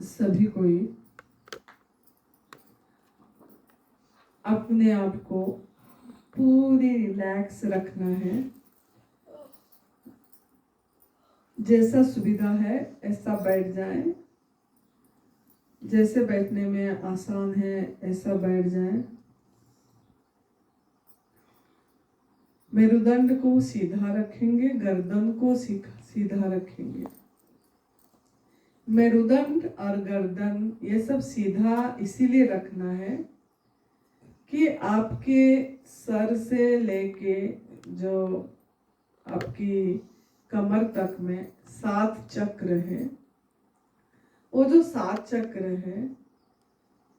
सभी कोई अपने आप को पूरी रिलैक्स रखना है। जैसा सुविधा है ऐसा बैठ जाएं। जैसे बैठने में आसान है ऐसा बैठ जाएं। मेरुदंड को सीधा रखेंगे, गर्दन को सीधा रखेंगे। मेरुदंड और गर्दन ये सब सीधा इसीलिए रखना है कि आपके सर से लेके जो आपकी कमर तक में 7 चक्र है, वो जो 7 चक्र है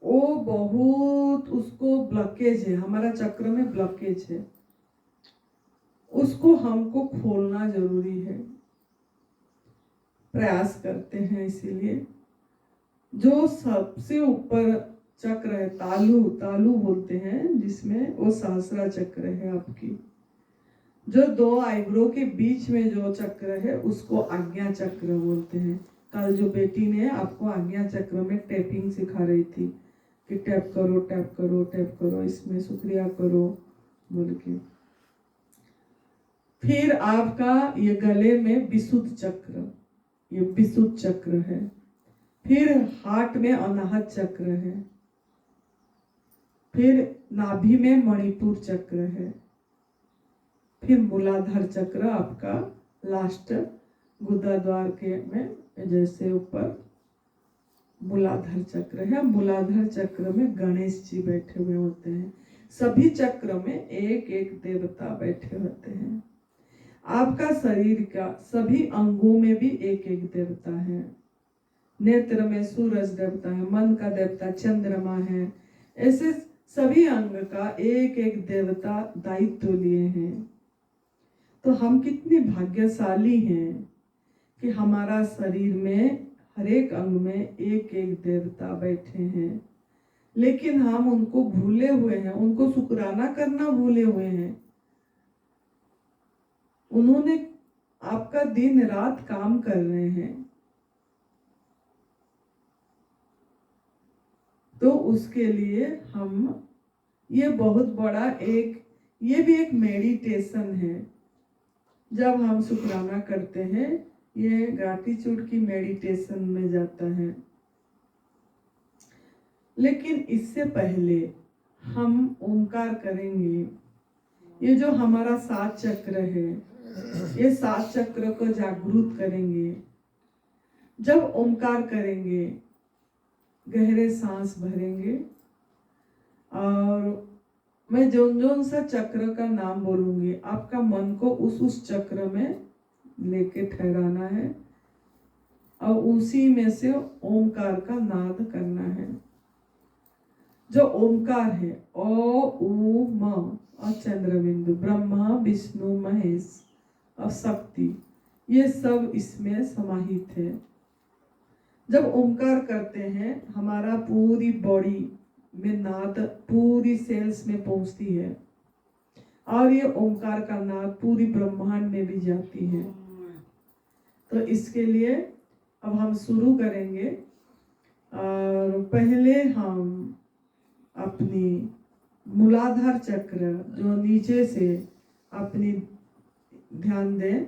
वो बहुत उसको ब्लॉकेज है, हमारा चक्र में ब्लॉकेज है, उसको हमको खोलना जरूरी है। प्रयास करते हैं इसीलिए। जो सबसे ऊपर चक्र है तालु, तालु बोलते हैं जिसमें, वो सहस्रा चक्र है आपकी। जो 2 आईब्रो के बीच में जो चक्र है उसको आज्ञा चक्र बोलते हैं। कल जो बेटी ने आपको आज्ञा चक्र में टैपिंग सिखा रही थी कि टैप करो टैप करो टैप करो, इसमें शुक्रिया करो बोल के। फिर आपका ये गले में विशुद्ध चक्र, ये विशुद्ध चक्र है। फिर हार्ट में अनाहत चक्र है। फिर नाभि में मणिपुर चक्र है। फिर मूलाधार चक्र आपका लास्ट गुदा द्वार के में जैसे ऊपर मूलाधार चक्र है। मूलाधार चक्र में गणेश जी बैठे हुए होते हैं। सभी चक्र में एक एक देवता बैठे होते हैं। आपका शरीर का सभी अंगों में भी एक एक देवता है। नेत्र में सूरज देवता है, मन का देवता चंद्रमा है। ऐसे सभी अंग का एक एक देवता दायित्व लिए हैं। तो हम कितने भाग्यशाली हैं कि हमारा शरीर में हर एक अंग में एक एक देवता बैठे हैं। लेकिन हम उनको भूले हुए हैं, उनको शुक्राना करना भूले हुए हैं। उन्होंने आपका दिन रात काम कर रहे हैं, तो उसके लिए हम ये बहुत बड़ा ये भी एक मेडिटेशन है। जब हम शुक्राना करते हैं ये ग्रैटिट्यूड की मेडिटेशन में जाता है। लेकिन इससे पहले हम ओंकार करेंगे। ये जो हमारा 7 चक्र है, ये 7 चक्र को जागरूक करेंगे। जब ओंकार करेंगे गहरे सांस भरेंगे और मैं जोन सा चक्र का नाम बोलूंगी, आपका मन को उस चक्र में लेके ठहराना है और उसी में से ओंकार का नाद करना है। जो ओंकार है ओ उ म और चंद्रबिंदु, ब्रह्मा विष्णु महेश और शक्ति, ये सब इसमें समाहित है। जब ओंकार करते हैं हमारा पूरी बॉडी में नाद पूरी सेल्स में पहुंचती है और ये ओंकार का नाद पूरी ब्रह्मांड में भी जाती है। तो इसके लिए अब हम शुरू करेंगे और पहले हम अपनी मूलाधार चक्र जो नीचे से अपनी ध्यान दें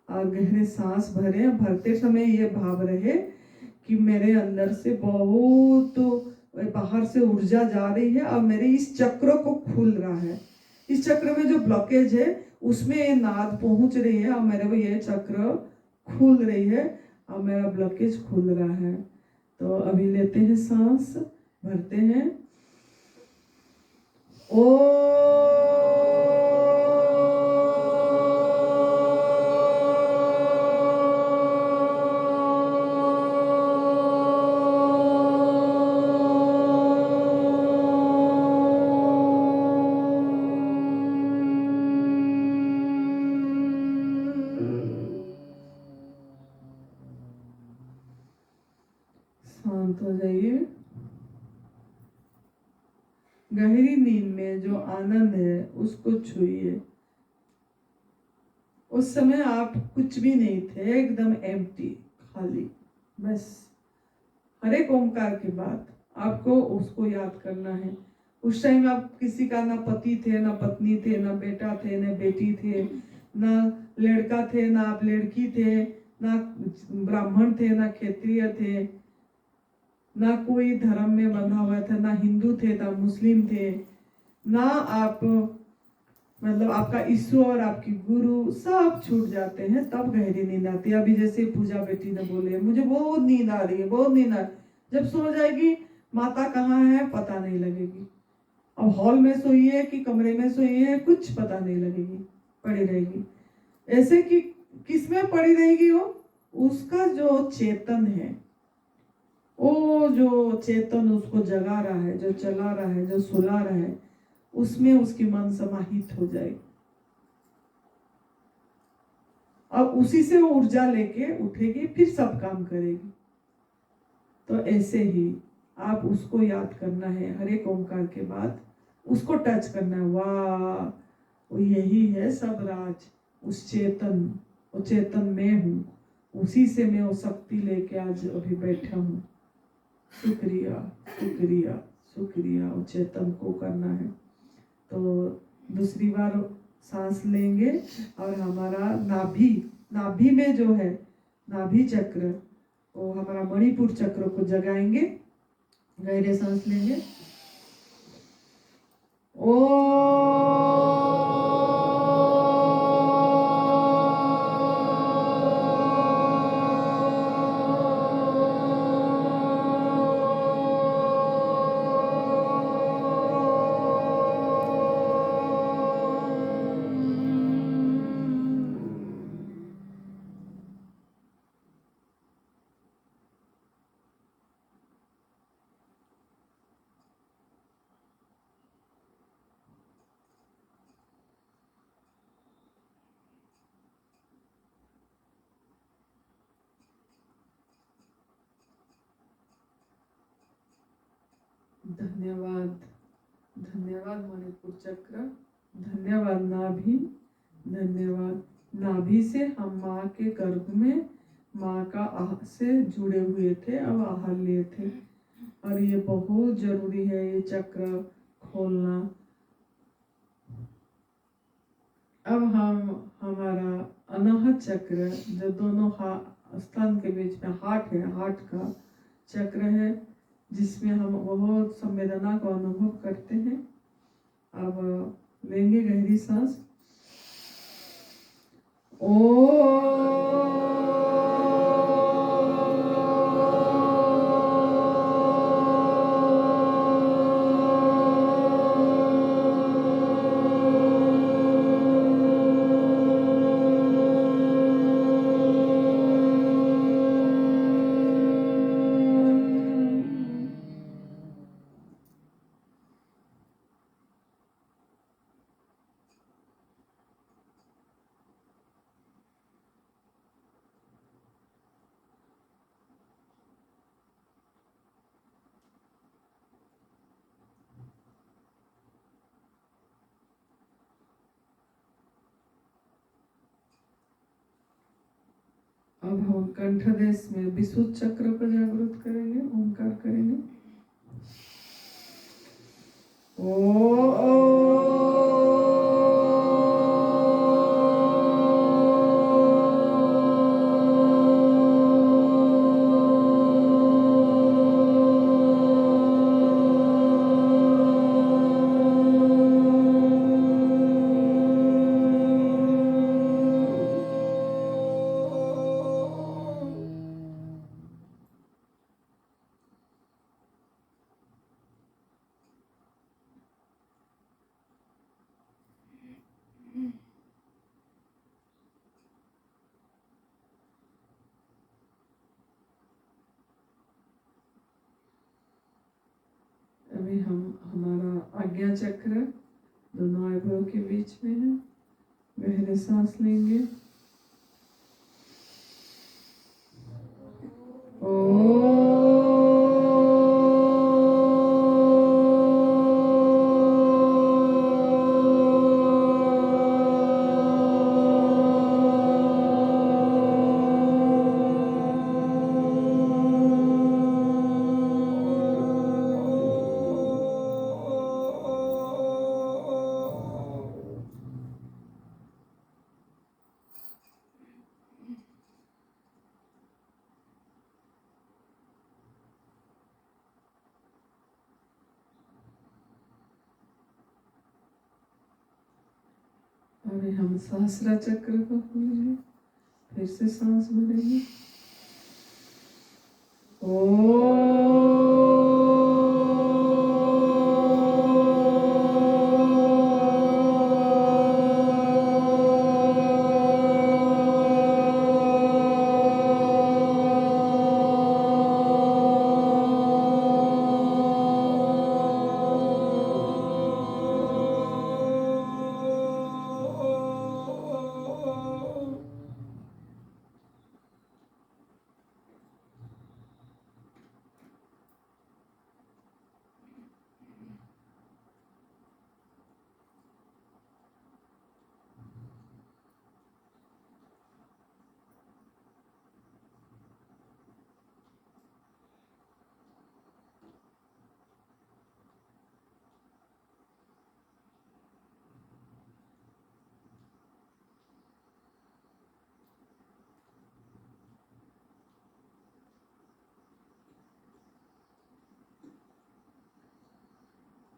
और गहरे सांस भरें। भरते समय ये भाव रहे कि मेरे अंदर से बहुत बाहर से ऊर्जा जा रही है और मेरे इस चक्र को खुल रहा है। इस चक्र में जो ब्लॉकेज है उसमें ये नाद पहुंच रही है और मेरे को ये चक्र खुल रही है और मेरा ब्लॉकेज खुल रहा है। तो अभी लेते हैं सांस, भरते हैं ओ शांत हो जाइए। गहरी नींद में जो आनंद है उसको छूइए। उस समय आप कुछ भी नहीं थे, एकदम एम्प्टी, खाली, बस हर एक ओमकार के बाद आपको उसको याद करना है। उस टाइम आप किसी का ना पति थे, ना पत्नी थे, ना बेटा थे, ना बेटी थे, ना लड़का थे, ना आप लड़की थे, ना ब्राह्मण थे, ना क्षत्रिय थे, ना कोई धर्म में बंधा हुआ था, ना हिंदू थे, ना मुस्लिम थे, ना आप मतलब आपका ईश्वर, आपकी गुरु सब छूट जाते हैं, तब गहरी नींद आती है। अभी जैसे पूजा बेटी ने बोले मुझे बहुत नींद आ रही है, बहुत नींद आ रही है। जब सो जाएगी माता कहाँ है पता नहीं लगेगी। अब हॉल में सोई है कि कमरे में सोई है कुछ पता नहीं लगेगी, पड़ी रहेगी। ऐसे कि किस में पड़ी रहेगी वो, उसका जो चेतन है, वो जो चेतन उसको जगा रहा है, जो चला रहा है, जो सुला रहा है, उसमें उसकी मन समाहित हो जाएगी। अब उसी से वो ऊर्जा लेके उठेगी, फिर सब काम करेगी। तो ऐसे ही आप उसको याद करना है, हर एक ओमकार के बाद उसको टच करना है। वाह, वो यही है सब राज, उस चेतन, वो चेतन मैं हूँ, उसी से मैं वो शक्ति लेके आज अभी बैठा हूँ। शुक्रिया शुक्रिया शुक्रिया, वो चेतन को करना है। तो दूसरी बार सांस लेंगे और हमारा नाभि, नाभि में जो है नाभि चक्र, वो हमारा मणिपुर चक्र को जगाएंगे। गहरे सांस लेंगे। ओ धन्यवाद, धन्यवाद मणिपुर चक्र, धन्यवाद नाभि, धन्यवाद। नाभि से हम माँ के गर्भ में माँ का आह से जुड़े हुए थे, अब आहार लिए थे, और ये बहुत जरूरी है ये चक्र खोलना। अब हम हमारा अनाहत चक्र, जो दोनों स्तन के बीच में हार्ट है, हार्ट का चक्र है, जिसमें हम बहुत संवेदना को अनुभव करते हैं। अब लेंगे गहरी सांस। ओ अब हम कंठदेश में विशुद्ध चक्र को जागृत करेंगे, ओंकार करेंगे। अभी हम हमारा आज्ञा चक्र दोनों आईब्रो के बीच में है। गहरे सांस लेंगे। अभी हम सहस्रा चक्र को खोलेंगे, फिर से सांस भरेंगे।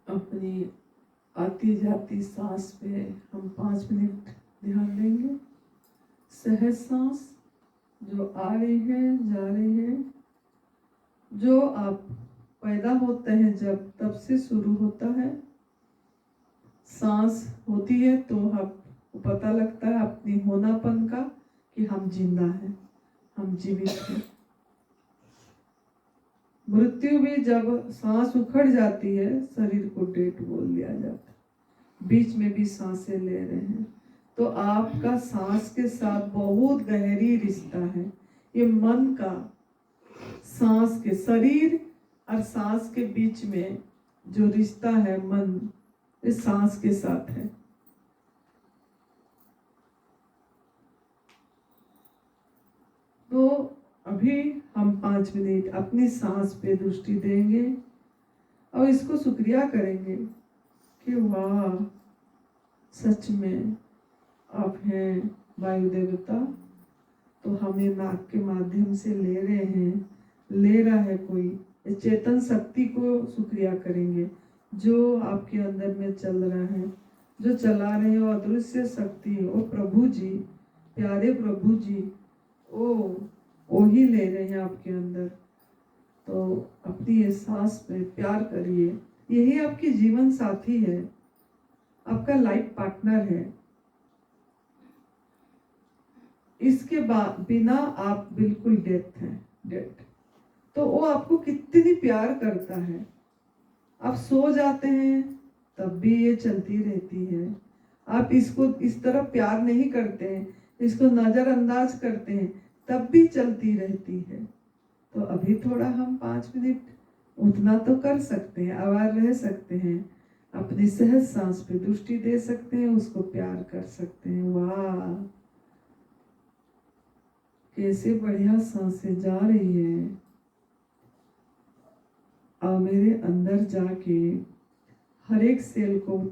अपनी आती जाती सांस पे हम 5 मिनट ध्यान देंगे। सहज सांस जो आ रही है, जा रही है, जो आप पैदा होते हैं जब तब से शुरू होता है। सांस होती है तो आपको पता लगता है अपनी होनापन का कि हम जिंदा हैं, हम जीवित हैं। मृत्यु भी जब सांस उखड़ जाती है, शरीर को डेथ बोल दिया जाता है। बीच में भी सांसें ले रहे हैं तो आपका सांस के साथ बहुत गहरी रिश्ता है। ये मन का सांस के, शरीर और सांस के बीच में जो रिश्ता है, मन इस सांस के साथ है। तो अभी हम 5 मिनट अपनी सांस पे दृष्टि देंगे और इसको शुक्रिया करेंगे कि वाह, सच में आप हैं वायु देवता। तो हमें नाक के माध्यम से ले रहे हैं, ले रहा है कोई, चेतन शक्ति को शुक्रिया करेंगे जो आपके अंदर में चल रहा है, जो चला रहे हो अदृश्य शक्ति। ओ प्रभु जी, प्यारे प्रभु जी, वो ही ले रहे हैं आपके अंदर। तो अपनी ये सांस में प्यार करिए। यही आपकी जीवन साथी है, आपका लाइफ पार्टनर है। इसके बाद बिना आप बिल्कुल डेथ हैं, डेथ। तो वो आपको कितनी प्यार करता है। आप सो जाते हैं तब भी ये चलती रहती है। आप इसको इस तरह प्यार नहीं करते हैं, इसको नजरअंदाज करते हैं, तब भी चलती रहती है। तो अभी थोड़ा हम 5 मिनट उतना तो कर सकते हैं, आवाज रह सकते हैं, अपनी सहज सांस पे दृष्टि दे सकते हैं, उसको प्यार कर सकते हैं। वाह, कैसे बढ़िया सांसें जा रही है और मेरे अंदर जाके हर एक सेल को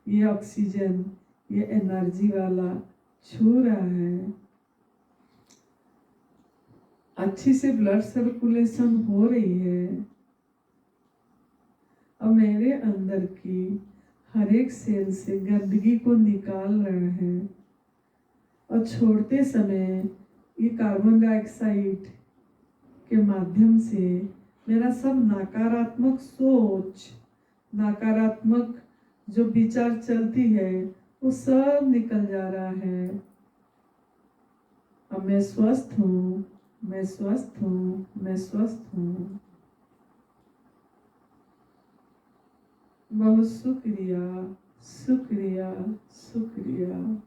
ये ऑक्सीजन, ये एनर्जी वाला छू रहा है। अच्छी से ब्लड सर्कुलेशन हो रही है और मेरे अंदर की हर एक सेल से गंदगी को निकाल रहा है। और छोड़ते समय ये कार्बन डाइऑक्साइड के माध्यम से मेरा सब नकारात्मक सोच, नकारात्मक जो विचार चलती है, वो सब निकल जा रहा है। अब मैं स्वस्थ हूँ, मैं स्वस्थ हूँ, मैं स्वस्थ हूँ। बहुत शुक्रिया, शुक्रिया, शुक्रिया।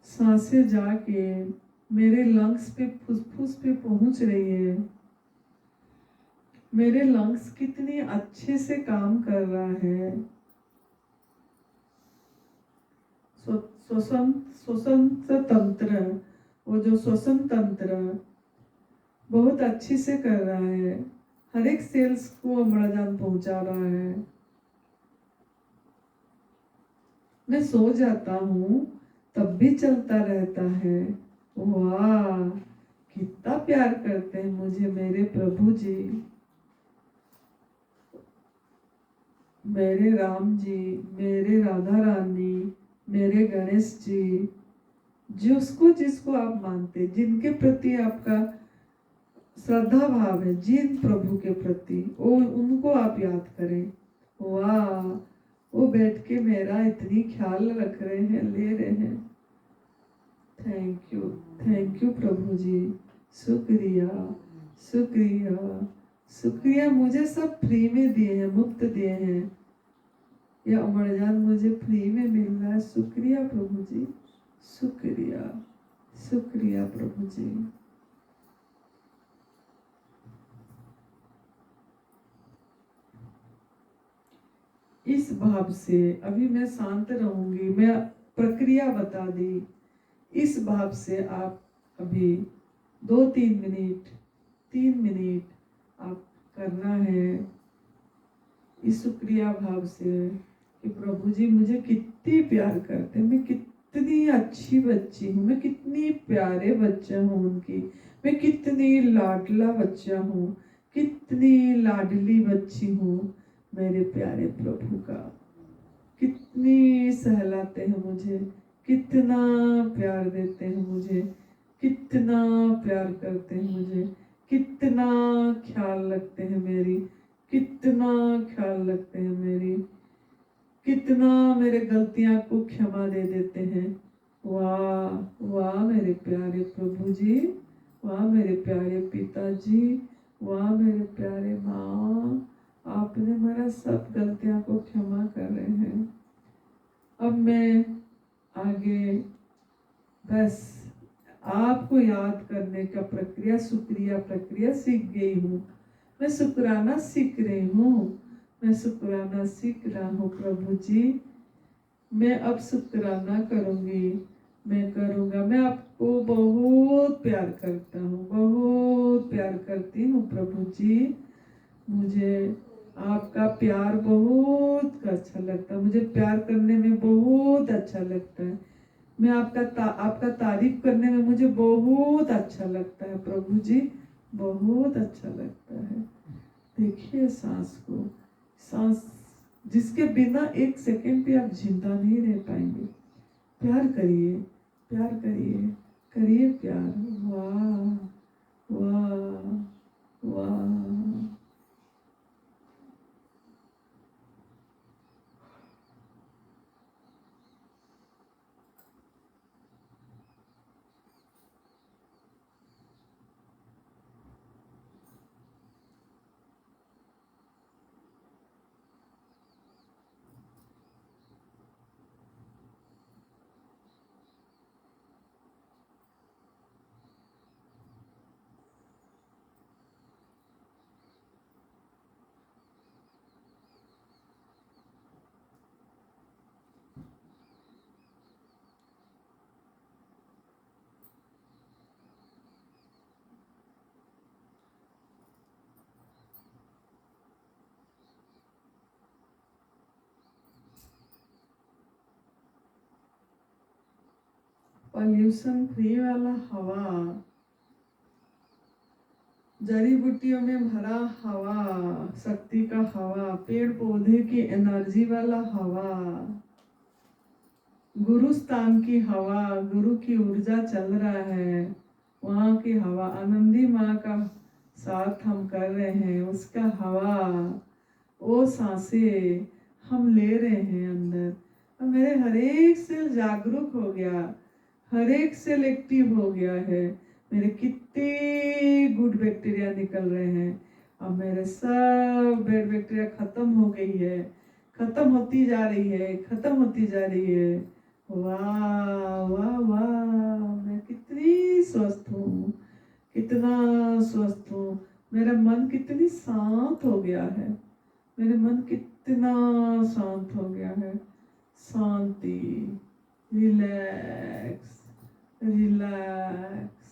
सांसें जाके मेरे लंग्स पे, फुसफुस पे पहुंच रही है। मेरे लंग्स कितने अच्छे से काम कर रहा है। श्वसन तंत्र, वो जो श्वसन तंत्र बहुत अच्छे से कर रहा है, हर एक सेल्स को अम्लजान पहुंचा रहा है। मैं सो जाता हूँ तब भी चलता रहता है। वाह, कितना प्यार करते हैं मुझे मेरे प्रभु जी। मेरे राम जी, मेरे राधा रानी, मेरे गणेश जी, जिसको जिसको आप मानते, जिनके प्रति आपका श्रद्धा भाव है, जिन प्रभु के प्रति, वो उनको आप याद करें। वाह, वो बैठ के मेरा इतनी ख्याल रख रहे हैं, ले रहे हैं। थैंक यू प्रभु जी। शुक्रिया, शुक्रिया, शुक्रिया। मुझे सब फ्री में दिए हैं, मुफ्त दिए हैं। ये अमरजान मुझे फ्री में मिल रहा है। शुक्रिया प्रभु जी, शुक्रिया, शुक्रिया प्रभु जी। इस भाव से अभी मैं शांत रहूंगी। मैं प्रक्रिया बता दी। इस भाव से आप अभी 2-3 मिनट, 3 मिनट आप करना है इस शुक्रिया भाव से कि प्रभु जी मुझे कितनी प्यार करते हैं, मैं कितनी अच्छी बच्ची हूँ, मैं कितनी प्यारे बच्चा हूँ उनकी, मैं कितनी लाडला बच्चा हूँ, कितनी लाडली बच्ची हूँ मेरे प्यारे प्रभु का। कितनी सहलाते हैं मुझे, कितना प्यार देते हैं मुझे, कितना प्यार करते हैं मुझे, कितना ख्याल रखते हैं मेरी, कितना ख्याल रखते हैं मेरी, कितना मेरे गलतियां को क्षमा दे देते हैं। वाह वाह मेरे प्यारे प्रभु जी, वाह मेरे प्यारे पिताजी, वाह मेरे प्यारे माँ, आपने मेरा सब गलतियां को क्षमा कर रहे हैं। अब मैं आगे बस आपको याद करने का प्रक्रिया, शुक्रिया प्रक्रिया सीख गई हूँ। मैं शुक्राना सीख रही हूँ, मैं शुक्राना सीख रहा हूँ प्रभु जी। मैं अब शुक्राना करूँगी, मैं करूँगा। मैं आपको बहुत प्यार करता हूँ, बहुत प्यार करती हूँ प्रभु जी। मुझे आपका प्यार बहुत अच्छा लगता है, मुझे प्यार करने में बहुत अच्छा लगता है। मैं आपका तारीफ करने में मुझे बहुत अच्छा लगता है प्रभु जी, बहुत अच्छा लगता है। देखिए सांस को, सांस जिसके बिना 1 सेकंड भी आप जिंदा नहीं रह पाएंगे। प्यार करिए, प्यार करिए, करिए प्यार। वाह वाह वाह। पॉल्यूशन फ्री वाला हवा, जड़ी बूटियों में भरा हवा, शक्ति का हवा, पेड़ पौधे की एनर्जी वाला हवा, गुरु स्थान की हवा, गुरु की ऊर्जा चल रहा है, वहाँ की हवा, आनंदी माँ का साथ हम कर रहे हैं, उसका हवा, वो सांसें हम ले रहे हैं अंदर। और मेरे हर एक सेल जागरूक हो गया, हर एक सेल एक्टिव हो गया है। मेरे कितने गुड बैक्टीरिया निकल रहे हैं। अब मेरे सब बैड बैक्टीरिया खत्म हो गई है, खत्म होती जा रही है, खत्म होती जा रही है। वाह वाह वाह, मैं कितनी स्वस्थ हूँ, कितना स्वस्थ हूँ। मेरा मन कितनी शांत हो गया है, मेरे मन कितना शांत हो गया है। शांति, रिलैक्स, रिलैक्स,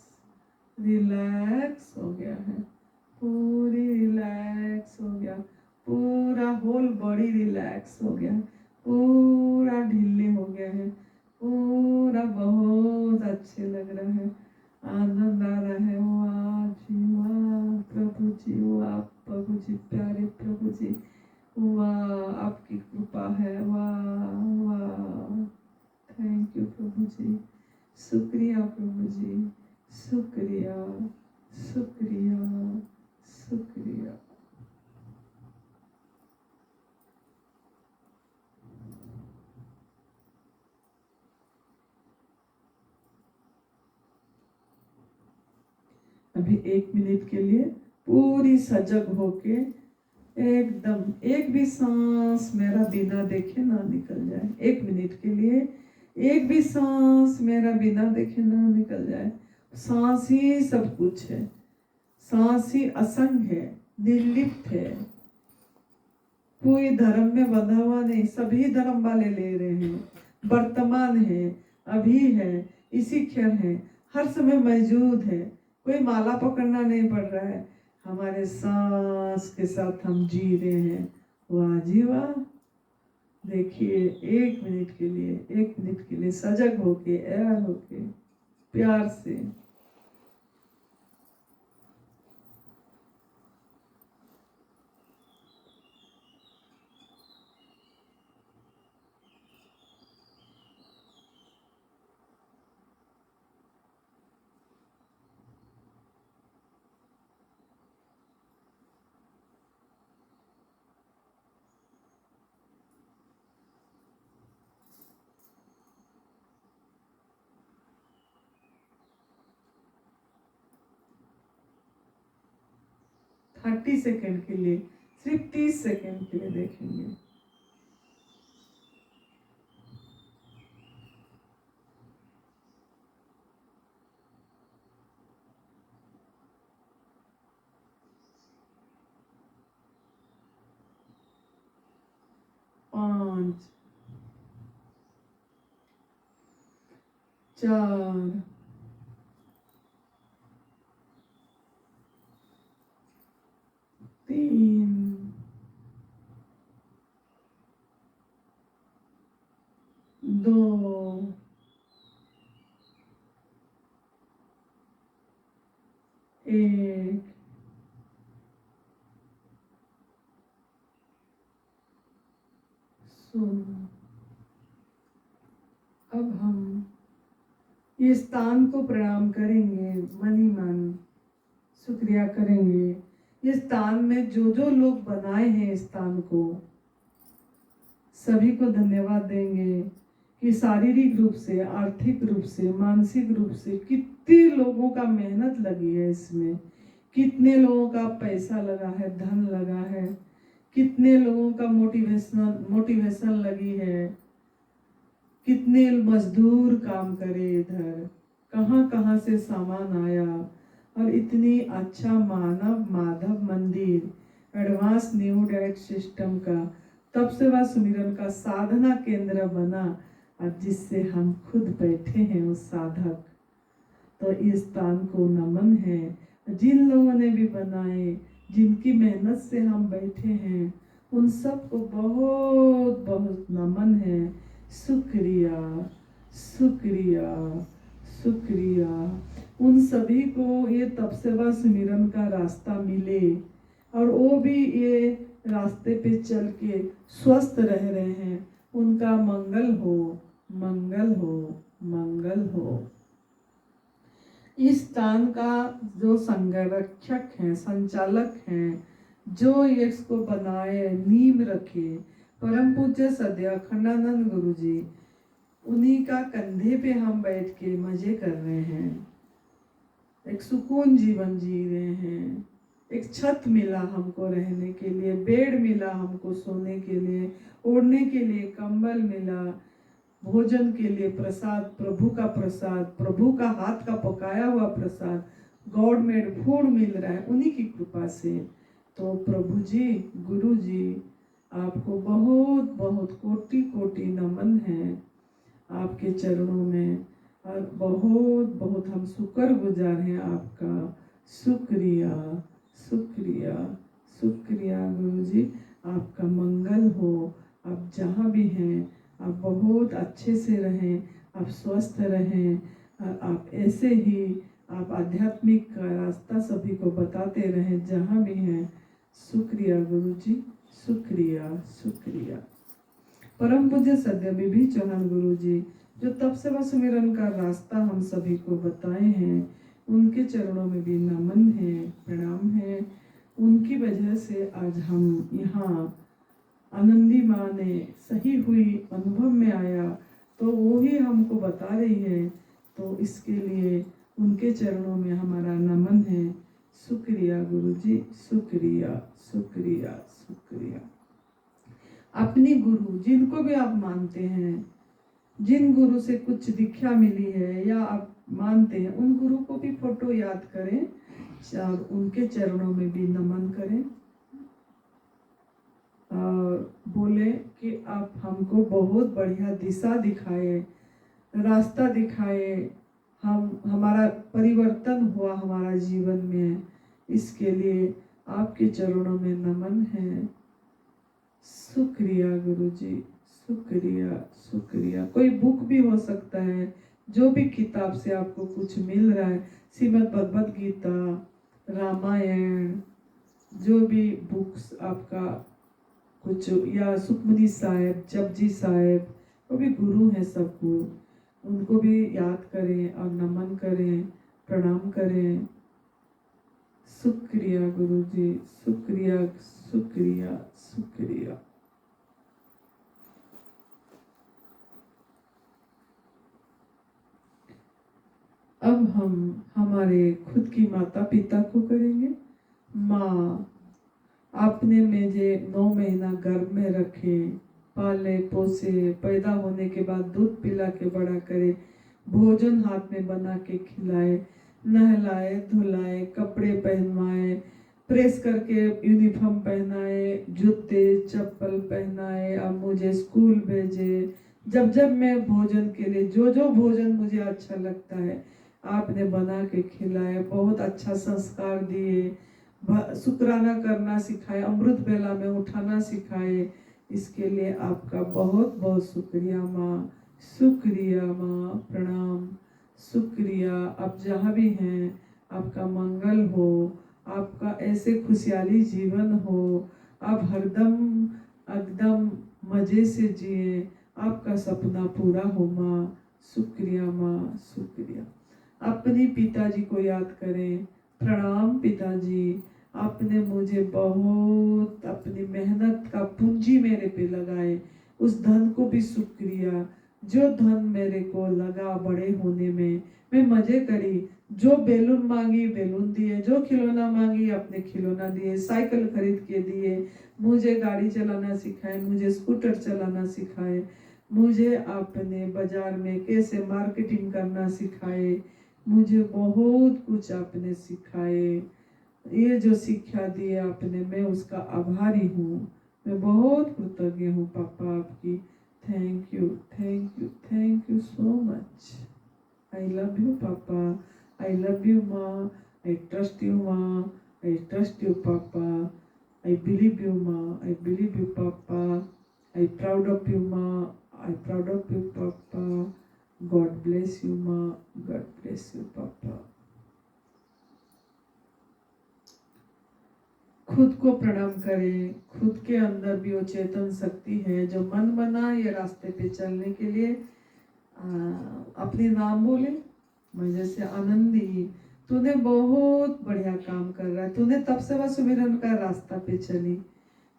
रिलैक्स हो गया है, पूरी रिलैक्स हो गया, पूरा होल बॉडी रिलैक्स हो गया, पूरा ढीले हो गया है, पूरा बहुत अच्छे लग रहा है, आनंद आ रहा है। वाह जी वाह प्रभु जी, वाह प्रभु जी, प्यारे प्रभु जी, वाह आपकी शुक्रिया, शुक्रिया, शुक्रिया। अभी 1 मिनट के लिए पूरी सजग होके एकदम, एक भी सांस मेरा बिना देखे ना निकल जाए। 1 मिनट के लिए एक भी सांस मेरा बिना देखे ना निकल जाए। सांस ही सब कुछ है, सांस ही असंग है, निर्लिप्त है, कोई धर्म में बंधा हुआ नहीं, सभी धर्म वाले ले रहे हैं, वर्तमान है, अभी है, इसी क्षण है, हर समय मौजूद है, कोई माला पकड़ना नहीं पड़ रहा है, हमारे सांस के साथ हम जी रहे हैं। वाह जी वाह। देखिए 1 मिनट के लिए, 1 मिनट के लिए सजग होके, ऐड होके, प्यार से। थर्टी सेकेंड के लिए, सिर्फ 30 सेकेंड के लिए देखेंगे। पाँच, 4, 3, 2, 1। सुन, अब हम ये स्थान को प्रणाम करेंगे, मन ही मन शुक्रिया करेंगे। इस स्थान में जो जो लोग बनाए हैं इस स्थान को, सभी को धन्यवाद देंगे कि शारीरिक रूप से, आर्थिक रूप से, मानसिक रूप से कितने लोगों का मेहनत लगी है इसमें, कितने लोगों का पैसा लगा है, धन लगा है, कितने लोगों का मोटिवेशन लगी है, कितने मजदूर काम करे इधर, कहाँ कहाँ से सामान आया, और इतनी अच्छा मानव माधव मंदिर एडवांस न्यू डाइट सिस्टम का तप सेवा सुमिरन का साधना केंद्र बना, और जिससे हम खुद बैठे हैं उस साधक। तो इस स्थान को नमन है। जिन लोगों ने भी बनाए, जिनकी मेहनत से हम बैठे हैं, उन सबको बहुत बहुत नमन है। शुक्रिया, शुक्रिया, शुक्रिया। उन सभी को ये तप सेवा सुमिरन का रास्ता मिले, और वो भी ये रास्ते पे चल के स्वस्थ रह रहे हैं। उनका मंगल हो, मंगल हो, मंगल हो। इस स्थान का जो संरक्षक हैं, संचालक हैं, जो इसको बनाए, नींव रखे, परम पूज्य सद्य अखंडानंद गुरु जी, उन्हीं का कंधे पे हम बैठ के मजे कर रहे हैं, एक सुकून जीवन जी रहे हैं। एक छत मिला हमको रहने के लिए, बेड मिला हमको सोने के लिए, ओढ़ने के लिए कंबल मिला, भोजन के लिए प्रसाद, प्रभु का प्रसाद, प्रभु का हाथ का पकाया हुआ प्रसाद, गॉड मेड फूड मिल रहा है उन्हीं की कृपा से। तो प्रभु जी, गुरु जी, आपको बहुत बहुत कोटि कोटि नमन है आपके चरणों में, और बहुत बहुत हम शुक्रगुजार हैं आपका। शुक्रिया, शुक्रिया, शुक्रिया गुरु जी। आपका मंगल हो। आप जहाँ भी हैं, आप बहुत अच्छे से रहें, आप स्वस्थ रहें, और आप ऐसे ही आप आध्यात्मिक का रास्ता सभी को बताते रहें जहाँ भी हैं। शुक्रिया गुरु जी, शुक्रिया, शुक्रिया। परम पूज्य सद्य बीबी चौहान गुरु जी, जो तप सेवा सुमिरन का रास्ता हम सभी को बताए हैं, उनके चरणों में भी नमन है, प्रणाम है। उनकी वजह से आज हम यहाँ आनंदी माँ ने सही हुई अनुभव में आया, तो वो ही हमको बता रही है। तो इसके लिए उनके चरणों में हमारा नमन है। शुक्रिया गुरु जी, शुक्रिया शुक्रिया शुक्रिया। अपनी गुरु जिनको भी आप मानते हैं, जिन गुरु से कुछ दीक्षा मिली है या आप मानते हैं, उन गुरु को भी फोटो याद करें और उनके चरणों में भी नमन करें और बोले कि आप हमको बहुत बढ़िया दिशा दिखाए, रास्ता दिखाए, हमारा परिवर्तन हुआ हमारा जीवन में, इसके लिए आपके चरणों में नमन है। शुक्रिया गुरु जी, शुक्रिया शुक्रिया। कोई बुक भी हो सकता है, जो भी किताब से आपको कुछ मिल रहा है, श्रीमद् भगवद गीता, रामायण, जो भी बुक्स आपका कुछ, या सुखमनी साहेब, जपजी साहेब, वो भी गुरु हैं सबको, उनको भी याद करें और नमन करें, प्रणाम करें। शुक्रिया गुरु जी, शुक्रिया शुक्रिया शुक्रिया। अब हम हमारे खुद की माता पिता को करेंगे। माँ, आपने मुझे 9 महीना गर्भ में रखे, पाले पोसे, पैदा होने के बाद दूध पिला के बड़ा करे, भोजन हाथ में बना के खिलाए, नहलाए धुलाए, कपड़े पहनवाए, प्रेस करके यूनिफॉर्म पहनाए, जूते चप्पल पहनाए, अब मुझे स्कूल भेजे। जब जब मैं भोजन के लिए जो जो भोजन मुझे अच्छा लगता है आपने बना के खिलाए, बहुत अच्छा संस्कार दिए, शुक्राना करना सिखाए, अमृत बेला में उठाना सिखाए। इसके लिए आपका बहुत बहुत शुक्रिया माँ, शुक्रिया माँ, प्रणाम, शुक्रिया। आप जहाँ भी हैं आपका मंगल हो, आपका ऐसे खुशहाली जीवन हो, आप हरदम एकदम मज़े से जिए, आपका सपना पूरा हो माँ। शुक्रिया माँ, शुक्रिया। अपने पिताजी को याद करें। प्रणाम पिताजी, आपने मुझे बहुत अपनी मेहनत का पूंजी मेरे पे लगाए, उस धन को भी शुक्रिया। जो धन मेरे को लगा बड़े होने में, मैं मजे करी, जो बैलून मांगी बैलून दिए, जो खिलौना मांगी अपने खिलौना दिए, साइकिल खरीद के दिए, मुझे गाड़ी चलाना सिखाए, मुझे स्कूटर चलाना सिखाए, मुझे आपने बाजार में कैसे मार्केटिंग करना सिखाए, मुझे बहुत कुछ आपने सिखाए। ये जो शिक्षा दी आपने, मैं उसका आभारी हूँ, मैं बहुत कृतज्ञ हूँ पापा आपकी। Thank you thank you thank you so much. I love you पापा, आई लव यू माँ, आई ट्रस्ट यू माँ, आई ट्रस्ट यू पापा, आई बिलीव यू माँ, आई बिलीव यू पापा, आई प्राउड ऑफ यू माँ, आई प्राउड ऑफ यू पापा, God bless you माँ, God bless you पापा। खुद को प्रणाम करें। खुद के अंदर भी वो चेतन शक्ति है जो मन बना ये रास्ते पे चलने के लिए अपने नाम बोले। मैं जैसे आनंदी, तूने बहुत बढ़िया काम कर रहा है, तूने तब से वह सुमिरन का रास्ता पे चली,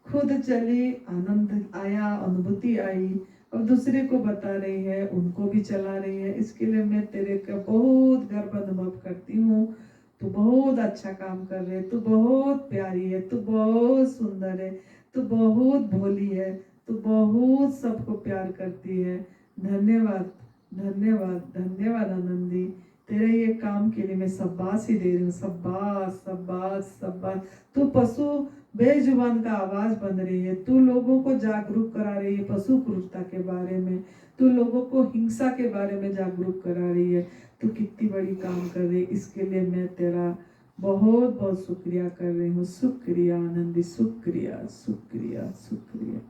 खुद चली, आनंद आया, अनुभूति आई, और दूसरे को बता रही है, उनको भी चला रही है। इसके लिए मैं तेरे का बहुत गर्व अनुभव करती हूँ। तू बहुत अच्छा काम कर रहे, तू बहुत प्यारी है, तू बहुत सुंदर है, तू बहुत भोली है, तू बहुत सबको प्यार करती है। धन्यवाद धन्यवाद धन्यवाद आनंदी, तेरे ये काम के लिए मैं शाबाशी दे रही हूँ। शाबाश शाबाश शाबाश। तू पशु बेजुबान का आवाज बन रही है, तू लोगों को जागरूक करा रही है पशु क्रूरता के बारे में, तू लोगों को हिंसा के बारे में जागरूक करा रही है। तू कितनी बड़ी काम कर रही है, इसके लिए मैं तेरा बहुत बहुत शुक्रिया कर रही हूँ। शुक्रिया आनंदी, शुक्रिया शुक्रिया शुक्रिया।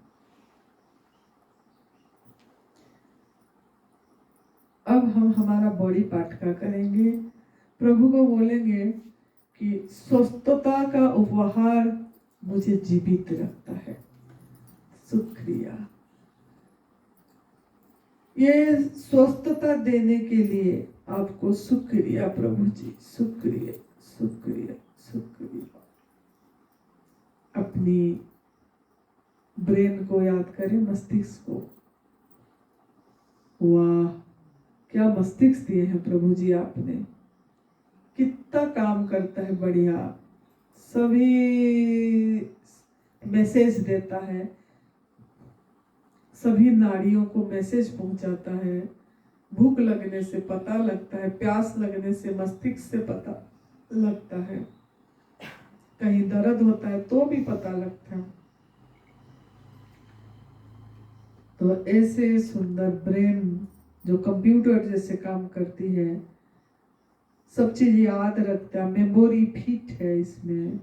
अब हम हमारा बॉडी पाठ का करेंगे। प्रभु को बोलेंगे कि स्वस्थता का उपहार मुझे जीवित रखता है। शुक्रिया। ये स्वस्थता देने के लिए आपको शुक्रिया प्रभु जी, शुक्रिया शुक्रिया शुक्रिया। अपनी ब्रेन को याद करें, मस्तिष्क को। वाह, क्या मस्तिष्क दिए हैं प्रभु जी आपने, कितना काम करता है बढ़िया, सभी मैसेज देता है, सभी नाड़ियों को मैसेज पहुंचाता है। भूख लगने से पता लगता है, प्यास लगने से मस्तिष्क से पता लगता है, कहीं दर्द होता है तो भी पता लगता है। तो ऐसे सुंदर ब्रेन जो कंप्यूटर जैसे काम करती है, सब चीज याद रखता है, मेमोरी फिट है इसमें।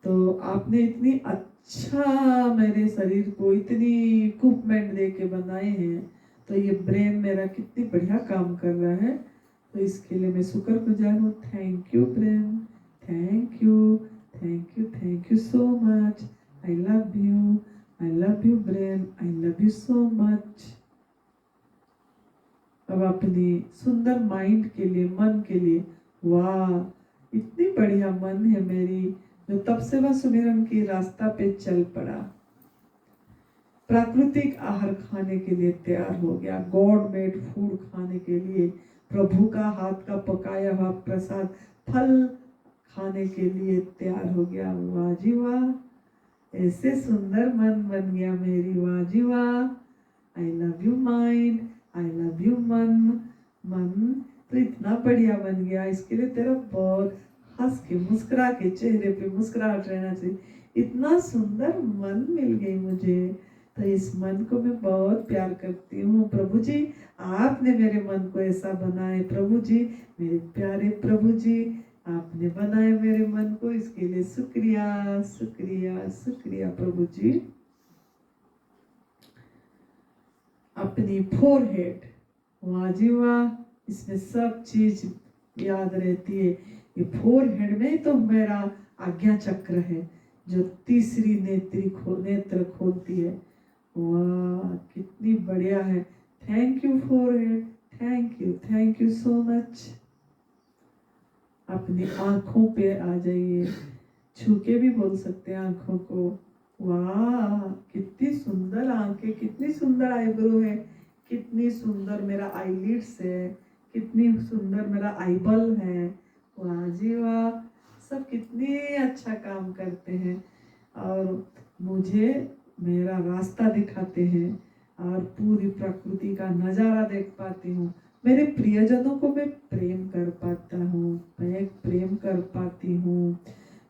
तो आपने इतनी अच्छा मेरे शरीर को इतनी इक्विपमेंट दे के बनाए हैं, तो ये ब्रेन मेरा कितनी बढ़िया काम कर रहा है। तो इसके लिए मैं शुक्रगुजार हूँ। Thank you brain, thank you thank you thank you so much. I love you brain, I love you so much. अब अपनी सुंदर माइंड के लिए, मन के लिए, वाह इतनी बढ़िया मन है मेरी, जो तब से वह सुमिरन की रास्ता पे चल पड़ा, प्राकृतिक आहार खाने के लिए तैयार हो गया, गॉड मेड फूड खाने के लिए, प्रभु का हाथ का पकाया हुआ प्रसाद फल खाने के लिए तैयार हो गया। वाह जी वाह, ऐसे सुंदर मन बन गया मेरी, वाह जी वाह। I love you mind, I love you मन। मन तो इतना बढ़िया बन गया, इसके लिए तेरा बहुत हंस के मुस्कुरा के चेहरे पे मुस्कुराहट रहना चाहिए। इतना सुंदर मन मिल गई मुझे, तो इस मन को मैं बहुत प्यार करती हूँ। प्रभु जी आपने मेरे मन को ऐसा बनाए, प्रभु जी मेरे प्यारे प्रभु जी आपने बनाए मेरे मन को, इसके लिए शुक्रिया शुक्रिया शुक्रिया प्रभु जी। अपनी फोरहेड, वाह जी वाह, इसमें सब चीज याद रहती है। ये फोरहेड में तो मेरा आज्ञा चक्र है, जो तीसरी नेत्र खोलती है। वाह कितनी बढ़िया है। Thank you forehead, thank you so much. अपनी आंखों पे आ जाइए, छू के भी बोल सकते हैं आंखों को। वाह कितनी सुंदर आंखें, कितनी सुंदर आईब्रो है, कितनी सुंदर मेरा आईलिड्स है, कितनी सुंदर मेरा आईबल है। वाह जी वाह, सब कितनी अच्छा काम करते हैं और मुझे मेरा रास्ता दिखाते हैं और पूरी प्रकृति का नज़ारा देख पाती हूँ। मेरे प्रियजनों को मैं प्रेम कर पाता हूँ, मैं प्रेम कर पाती हूँ।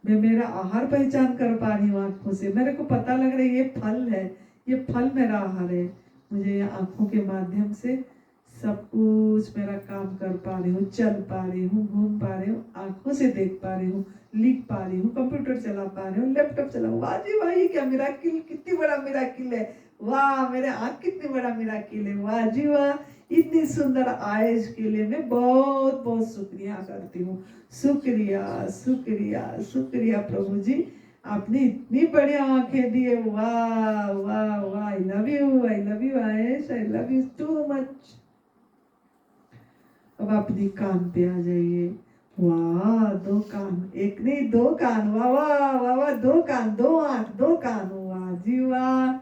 मैं मेरा आहार पहचान कर पा रही हूँ आँखों से, मेरे को पता लग रहा है ये फल है, ये फल मेरा आहार है। मुझे आँखों के माध्यम से सब कुछ मेरा काम कर पा रही हूँ, चल पा रही हूँ, घूम पा रही हूँ, आँखों से देख पा रही हूँ, लिख पा रही हूँ, कंप्यूटर चला पा रही हूँ, लैपटॉप चला। वाह जी वाह, ये क्या मिराकिल, कितनी बड़ा मिराकिल है। वाह मेरे आँख कितनी बड़ा मिराकिल है। वाह जी वाह, इतनी सुंदर आयज के लिए मैं बहुत बहुत शुक्रिया करती हूँ। शुक्रिया शुक्रिया शुक्रिया प्रभु जी, आपने इतनी बढ़िया आंखें दी है। वाह वाह वाह, I love you Ayesh, I love you too much. अब अपनी कान पे आ जाइए। वाह दो कान, एक नहीं दो कान, वाह वाह वाह वाह, दो कान, दो आंख, दो कान, वाह जी वाह।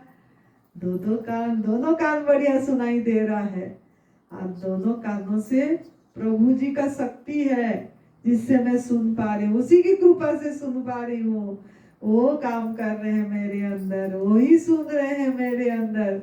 दो कान, दोनों कान बढ़िया सुनाई दे रहा है और दोनों कानों से प्रभु जी का शक्ति है, जिससे मैं सुन पा रही हूँ, उसी की कृपा से सुन पा रही हूँ। वो काम कर रहे हैं मेरे अंदर, वो ही सुन रहे हैं मेरे अंदर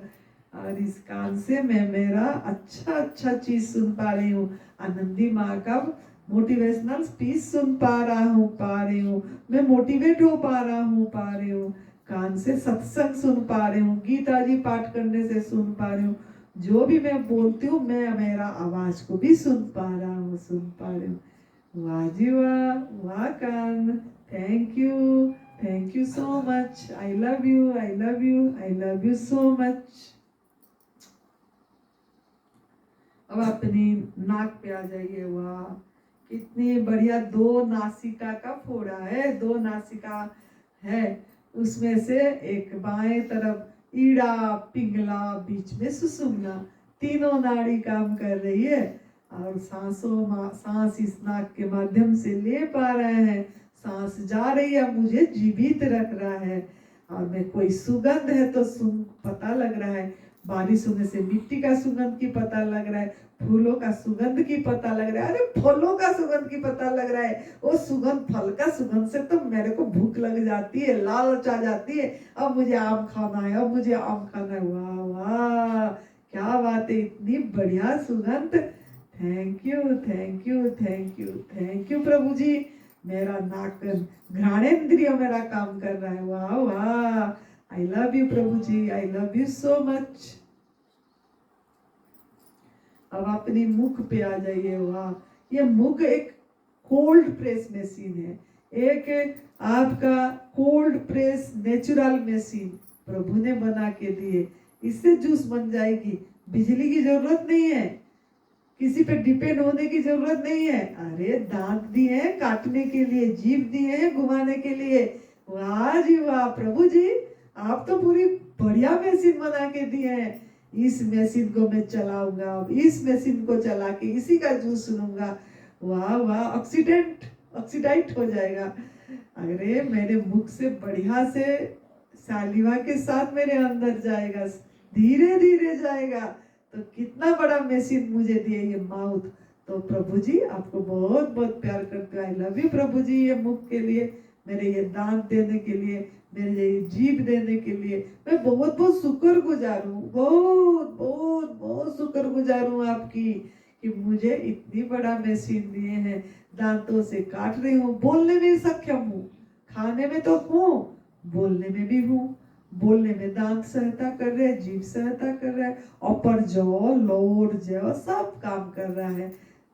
और इस कान से मैं मेरा अच्छा चीज सुन पा रही हूँ। आनंदी माँ का मोटिवेशनल स्पीच सुन पा रही हूँ, मैं मोटिवेट हो पा रही हूँ। कान से सत्संग सुन पा रही हूँ, गीता जी पाठ करने से सुन पा रही हूँ। जो भी मैं बोलती हूँ, मैं मेरा आवाज को भी सुन पा रही हूँ। वाह जी वाह, वाह कान, thank you so much. I love you so much. अब अपनी नाक पे आ जाइए। वाह कितनी बढ़िया, दो नासिका का फोड़ा है, दो नासिका है, उसमें से एक बाएं तरफ ईड़ा, पिंगला, बीच में सुषुम्ना, तीनों नाड़ी काम कर रही है और सांस इस नाक के माध्यम से ले पा रहे हैं, सांस जा रही है, मुझे जीवित रख रहा है। और मैं कोई सुगंध है तो पता लग रहा है, बारिश होने से मिट्टी का सुगंध की पता लग रहा है, फूलों का सुगंध की पता लग रहा है, अरे फलों का सुगंध की पता लग रहा है। वो सुगंध, फल का सुगंध से तो मेरे को भूख लग जाती है, लालच आ जाती है, अब मुझे आम खाना है, अब मुझे आम खाना है। वाह वाह, क्या बात है, इतनी बढ़िया सुगंध। Thank you thank you thank you thank you प्रभु जी। मेरा नाक, घ्राणेन्द्रिय मेरा काम कर रहा है। वाह वाह, I love you Prabhu ji, I love you so much. अब अपनी मुख पे आ जाइए। वाह, ये मुख एक कोल्ड प्रेस मशीन है, एक आपका कोल्ड प्रेस नेचुरल मशीन प्रभु ने बना के दिए। इससे जूस बन जाएगी, बिजली की जरूरत नहीं है, किसी पे डिपेंड होने की जरूरत नहीं है। अरे दांत दिए हैं काटने के लिए, जीभ दिए हैं घुमाने के लिए। वाह जी वाह प्रभु जी, आप तो पूरी बढ़िया मशीन बना के दिए हैं। इस मशीन को मैं चलाऊंगा, अब इस मशीन को चला के इसी का जूस सुनूंगा। वाह वाह, ऑक्सीडाइट हो जाएगा। अरे मेरे मुख से बढ़िया से सालिवा के साथ मेरे अंदर जाएगा, धीरे धीरे जाएगा। तो कितना बड़ा मशीन मुझे दिए ये माउथ। तो प्रभु जी आपको बहुत बहुत प्यार करते हैं। आई लव यू प्रभु जी, ये मुख के लिए, मेरे ये दांत देने के लिए, मेरे ये जीभ देने के लिए मैं बहुत बहुत शुक्रगुजार हूँ, बहुत बहुत बहुत शुक्रगुजार हूँ आपकी, कि मुझे इतनी बड़ा मशीन दिए हैं। दांतों से काट रही हूँ, बोलने में सक्षम हूँ, खाने में तो हूँ, बोलने में भी हूँ। बोलने में दांत सहायता कर रहे हैं, जीभ सहायता कर रहा है, अपर जॉ लोअर जॉ सब काम कर रहा है।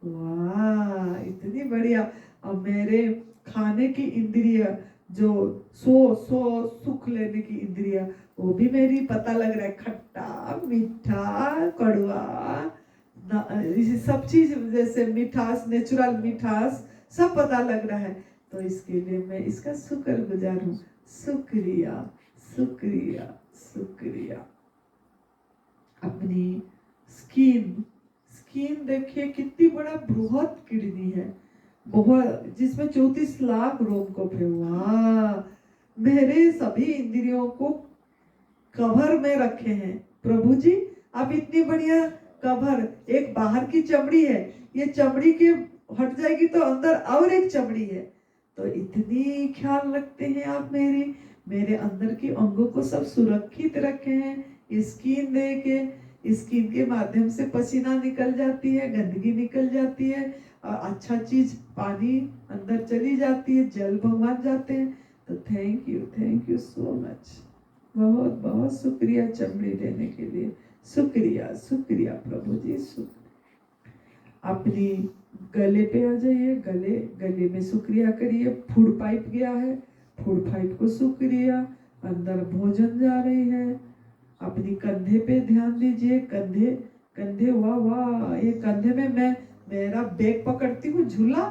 वाह, इतनी बढ़िया। अब मेरे खाने की इंद्रिय, जो सुख लेने की इंद्रिय, वो भी मेरी पता लग रहा है, खट्टा मीठा कड़वा, सब चीज जैसे मिठास, नेचुरल मिठास सब पता लग रहा है। तो इसके लिए मैं इसका शुक्रगुजार हूँ। शुक्रिया शुक्रिया शुक्रिया। अपनी स्किन देखिए कितनी बड़ा बृहद किडनी है, बहुत, जिसमें 34 लाख रोमकूप है। वाह, मेरे सभी इंद्रियों को कवर में रखे हैं प्रभु जी। अब इतनी बढ़िया कवर, एक बाहर की चमड़ी है, ये चमड़ी के हट जाएगी तो अंदर और एक चमड़ी है। तो इतनी ख्याल रखते हैं आप मेरे अंदर के अंगों को सब सुरक्षित रखे हैं। स्किन दे के, स्किन के माध्यम से पसीना निकल जाती है, गंदगी निकल जाती है, और अच्छा चीज पानी अंदर चली जाती है, जल भगवान जाते हैं। तो थैंक यू सो मच, बहुत बहुत शुक्रिया चमड़ी देने के लिए। शुक्रिया शुक्रिया प्रभु जी, शुक्रिया। अपनी गले पे आ जाइए, गले में शुक्रिया करिए। फूड पाइप गया है, फूड पाइप को शुक्रिया, अंदर भोजन जा रही है। अपनी कंधे पे ध्यान दीजिए, कंधे वाह वाह, ये कंधे में मैं मेरा बैग पकड़ती हूँ झूला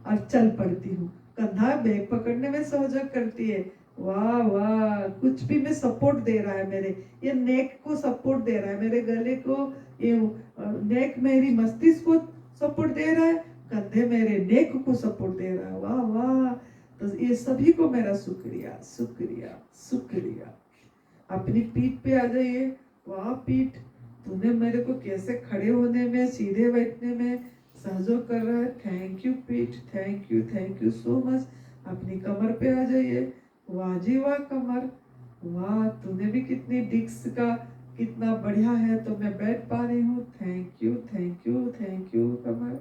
और चल पड़ती हूँ। कंधा बैग पकड़ने में सहयोग करती है। वाह वाह, कुछ भी में सपोर्ट दे रहा है, मेरे ये नेक को सपोर्ट दे रहा है, मेरे गले को, ये नेक मेरी मस्तिष्क को सपोर्ट दे रहा है, कंधे मेरे नेक को सपोर्ट दे रहा है। वाह वाह, तो ये सभी को मेरा शुक्रिया शुक्रिया शुक्रिया। अपनी पीठ पे आ जाइए। वाह पीठ, तूने मेरे को कैसे खड़े होने में, सीधे बैठने में सहयोग कर रहा है। थैंक यू पीठ, थैंक यू सो मच। अपनी कमर पे आ जाइए। वाह जी वाह कमर, वाह तूने भी कितनी डिस्क का कितना बढ़िया है, तो मैं बैठ पा रही हूँ। थैंक यू कमर।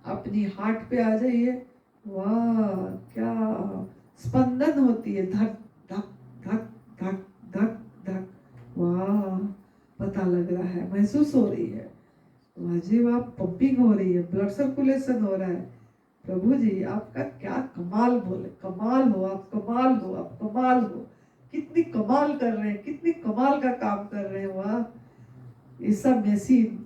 अपनी हार्ट पे आ जाइए। वाह, क्या स्पंदन होती है, धक धक धक धक धक धक। वाह, पता लग रहा है, महसूस हो रही है। वाह जी वाह, पंपिंग हो रही है, ब्लड सर्कुलेशन हो रहा है। प्रभु जी आपका क्या कमाल, बोले कमाल हो आप, कमाल हो आप, कमाल हो। कितनी कमाल कर रहे हैं, कितनी कमाल का काम कर रहे हैं। वाह, ये सब मशीन,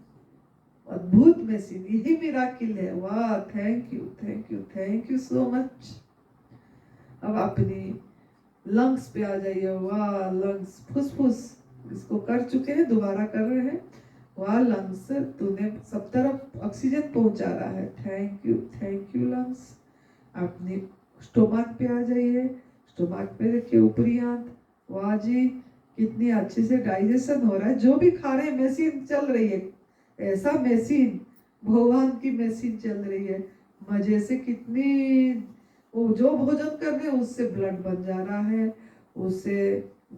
अद्भुत मशीन, यही मिराकिल है। वाह, थैंक यू सो मच। अब अपनी लंग्स पे आ जाइए। वाह, लंग्स, फुसफुस, इसको कर चुके हैं, दोबारा कर रहे हैं। वह लंग्स तूने सब तरफ ऑक्सीजन पहुंचा रहा है। Thank you lungs. अपने स्टोमक पे आ जाइए, स्टोमक पे रखिए ऊपरी आंत। वाह जी, कितनी अच्छे से डाइजेशन हो रहा है। जो भी खा रहे हैं मशीन चल रही है, ऐसा मशीन, भगवान की मशीन चल रही है मजे से। कितनी वो जो भोजन कर रहे हैं उससे ब्लड बन जा रहा है, उससे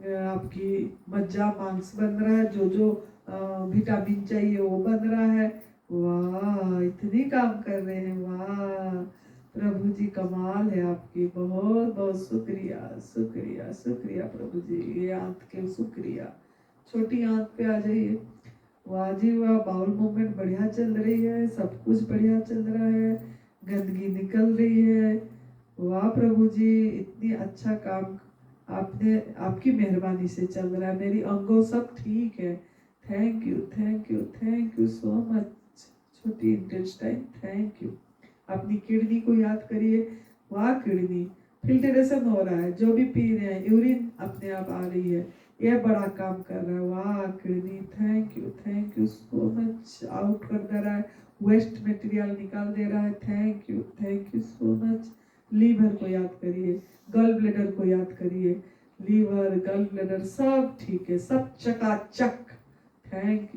आपकी मज्जा मांस बन रहा है, जो जो विटामिन चाहिए वो बन रहा है। वाह, इतनी काम कर रहे हैं। वाह प्रभु जी, कमाल है आपकी। बहुत बहुत शुक्रिया शुक्रिया शुक्रिया प्रभु जी। ये आंत के शुक्रिया। छोटी आंत पे आ जाइए। वाह जी वाह, बाउल मूवमेंट बढ़िया चल रही है, सब कुछ बढ़िया चल रहा है, गंदगी निकल रही है। वाह प्रभु जी, इतनी अच्छा काम आपने, आपकी मेहरबानी से चल रहा है। मेरी अंगों सब ठीक है। Thank you thank you thank you so much. छोटी इंटेस्टाइन, थैंक यू। अपनी किडनी को याद करिए। वाह किडनी, फिल्ट्रेशन हो रहा है, जो भी पी रहे हैं यूरिन अपने आप आ रही है, ये बड़ा काम कर रहा है। वाह kidney, thank you so much. Out कर दे रहा है, वेस्ट मटेरियल निकाल दे रहा है। Thank you so much. Liver को याद करिए, गल ब्लेडर को याद करिए। लीवर गल ब्लेडर सब ठीक है, सब चकाचक। Thank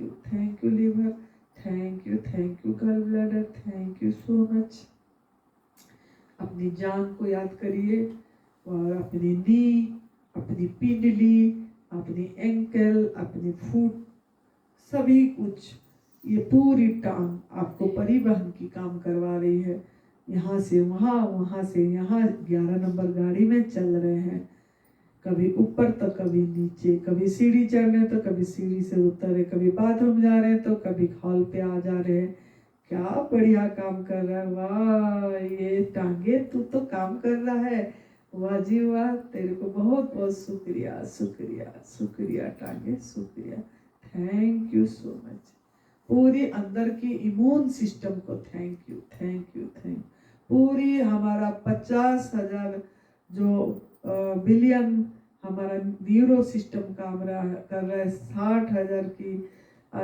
you liver, thank you gallbladder, thank you so much. अपनी जान को याद करिए और अपनी नी, अपनी पिंडली, अपनी एंकल, अपनी फुट, सभी कुछ। ये पूरी टांग आपको परिवहन की काम करवा रही है। यहाँ से वहाँ, वहाँ से यहाँ 11 नंबर गाड़ी में चल रहे हैं। कभी ऊपर तो कभी नीचे, कभी सीढ़ी चढ़ रहे तो कभी सीढ़ी से उतर रहे, कभी बाथरूम जा रहे हैं तो कभी हॉल पे आ जा रहे हैं। क्या बढ़िया काम कर रहा है। वाह ये टांगे, तू तो काम कर रहा है। वाह जी वाह, तेरे को बहुत बहुत शुक्रिया शुक्रिया शुक्रिया टांगे, शुक्रिया। Thank you so much. पूरी अंदर की इम्यून सिस्टम को थैंक यू। पूरी हमारा 50,000 जो बिलियन हमारा न्यूरो सिस्टम काम कर रहा है, 60,000 की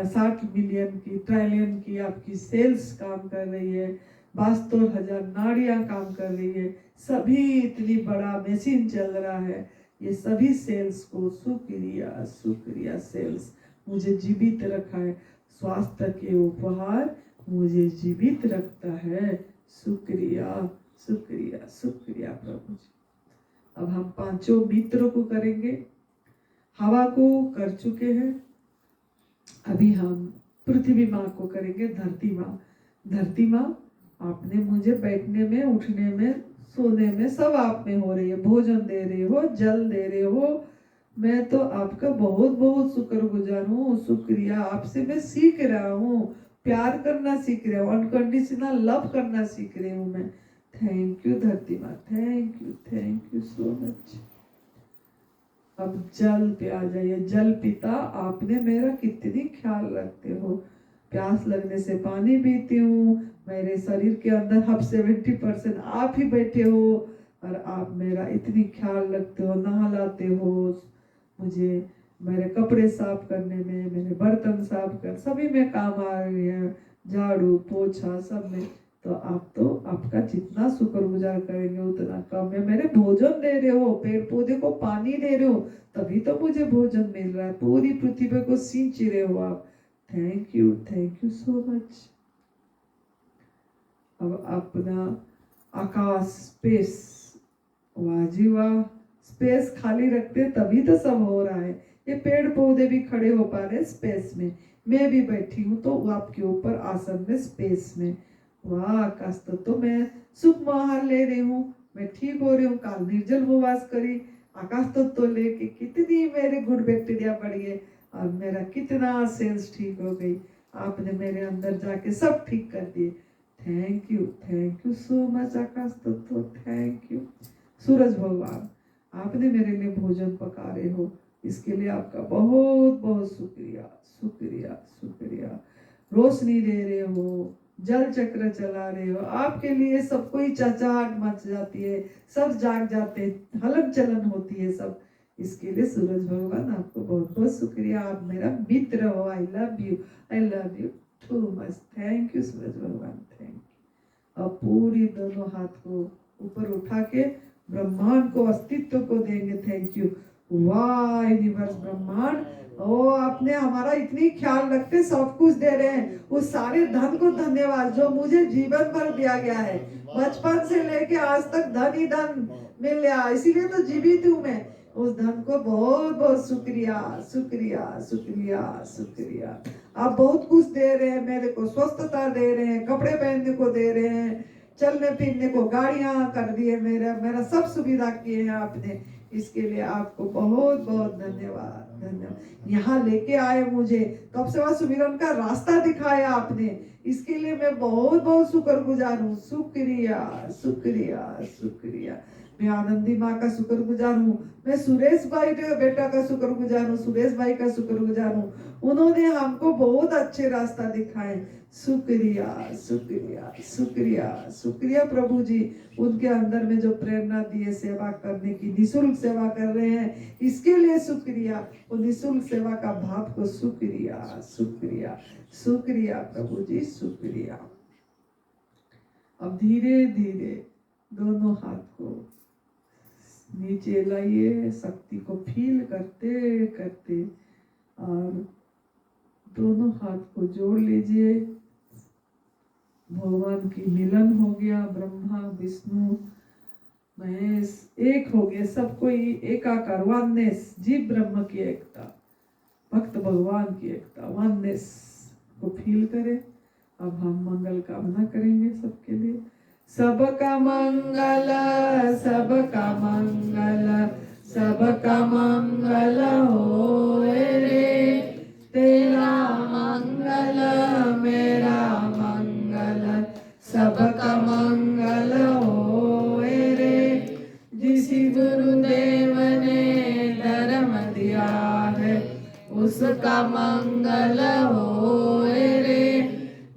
60 मिलियन की, ट्रिलियन की आपकी सेल्स काम कर रही है, 72,000 नाड़ियाँ काम कर रही है। सभी इतनी बड़ा मशीन चल रहा है। ये सभी सेल्स को शुक्रिया शुक्रिया। सेल्स मुझे जीवित रखा है, स्वास्थ्य के उपहार मुझे जीवित रखता है। शुक्रिया शुक्रिया शुक्रिया प्रभु जी। अब हम पांचों मित्रों को करेंगे। हवा को कर चुके हैं, अभी हम पृथ्वी माँ को करेंगे। धरती माँ, धरती माँ, आपने मुझे बैठने में, उठने में, सोने में सब आप में हो रही है। भोजन दे रहे हो, जल दे रहे हो, मैं तो आपका बहुत बहुत शुक्रगुजार हूँ। शुक्रिया, आपसे मैं सीख रहा हूँ, प्यार करना सीख रहा हूँ, अनकंडीशनल लव करना सीख रही हूँ मैं। थैंक यू धरती माँ, थैंक यू सो मच। अब जल पे आ जाइए। जल पिता, आपने मेरा कितनी ख्याल रखते हो। प्यास लगने से पानी पीती हूँ, मेरे शरीर के अंदर अब 70% आप ही बैठे हो और आप मेरा इतनी ख्याल रखते हो, नहलाते हो मुझे, मेरे कपड़े साफ करने में, मेरे बर्तन साफ कर सभी में काम आ रही है, झाड़ू पोछा सब में। तो आप तो आपका जितना शुक्रगुजार करेंगे उतना कम है। मेरे भोजन दे रहे हो, पेड़ पौधे को पानी दे रहे हो, तभी तो मुझे भोजन मिल रहा है। पूरी पृथ्वी को सींच रहे हो आप। Thank you so much. अब अपना आकाश, स्पेस, वाह जी वाह, स्पेस खाली रखते तभी तो सब हो रहा है। ये पेड़ पौधे भी खड़े हो पा रहे स्पेस में, मैं भी बैठी हूँ तो आपके ऊपर आसन में, स्पेस में। वाह आकाश तो मैं सुख आहार ले रही हूँ, मैं ठीक हो रही हूँ। काल निर्जल उपवास करी, आकाश तो लेके कितनी मेरे गुड बैक्टीरिया बढ़ गए और मेरा कितना सेल्स ठीक हो गई। आपने मेरे अंदर जाके सब ठीक कर दिए। थैंक यू सो मच आकाश तो थैंक यू। सूरज भगवान, आपने मेरे लिए भोजन पका रहे हो, इसके लिए आपका बहुत बहुत शुक्रिया शुक्रिया शुक्रिया। रोशनी दे रहे हो, जल चक्र चला रहे हो, आपके लिए सब कोई चहचहाट मच जाती है, सब जाग जाते हैं, हलन चलन होती है सब। इसके लिए सूरज भगवान आपको बहुत बहुत शुक्रिया। आप मेरा मित्र हो। I love you too much. Thank you Suraj भगवान, थैंक यू। अब पूरी दोनों हाथ को ऊपर उठा के ब्रह्मांड को, अस्तित्व को देंगे थैंक यू। वाह यूनिवर्स ब्रह्मांड, ओ आपने हमारा इतनी ख्याल रखते सब कुछ दे रहे हैं। उस सारे धन को धन्यवाद जो मुझे जीवन भर दिया गया है। बचपन से लेके आज तक धन ही धन मिल गया, इसीलिए तो जीवित हूँ मैं। उस धन को बहुत बहुत शुक्रिया शुक्रिया शुक्रिया शुक्रिया। आप बहुत कुछ दे रहे हैं मेरे को, स्वस्थता दे रहे हैं, कपड़े पहनने को दे रहे हैं, चलने फिरने को गाड़ियां कर दिए, मेरा सब सुविधा किए हैं आपने। इसके लिए आपको बहुत बहुत धन्यवाद धन्यवाद। यहाँ लेके आए मुझे, तब से वह सुमिरन का रास्ता दिखाया आपने, इसके लिए मैं बहुत बहुत शुक्रगुजार हूँ। शुक्रिया शुक्रिया शुक्रिया। मैं आनंदी माँ का शुक्रगुजार हूँ। मैं सुरेश भाई के बेटा का शुक्रगुजार हूँ, सुरेश भाई का शुक्रगुजार हूँ। उन्होंने हमको बहुत अच्छे रास्ता दिखाए। शुक्रिया शुक्रिया शुक्रिया शुक्रिया प्रभु जी। उनके अंदर में जो प्रेरणा दिए सेवा करने की, निःशुल्क सेवा कर रहे हैं, इसके लिए शुक्रिया। वो निःशुल्क सेवा का भाव को शुक्रिया शुक्रिया शुक्रिया प्रभु जी शुक्रिया। अब धीरे धीरे दोनों हाथ को नीचे लाइए, शक्ति को फील करते करते, और दोनों हाथ को जोड़ लीजिए। भगवान की मिलन हो गया, ब्रह्मा विष्णु महेश एक हो गए, सब कोई एकाकार, वननेस, जीव ब्रह्म की एकता, भक्त भगवान की एकता, वननेस को फील करें। अब हम मंगल कामना करेंगे सबके लिए। सबका मंगल सबका मंगल सबका मंगल होए रे, तेरा मंगल मेरा मंगल सबका मंगल होए रे। जिस गुरुदेव ने धर्म दिया है उसका मंगल होए रे।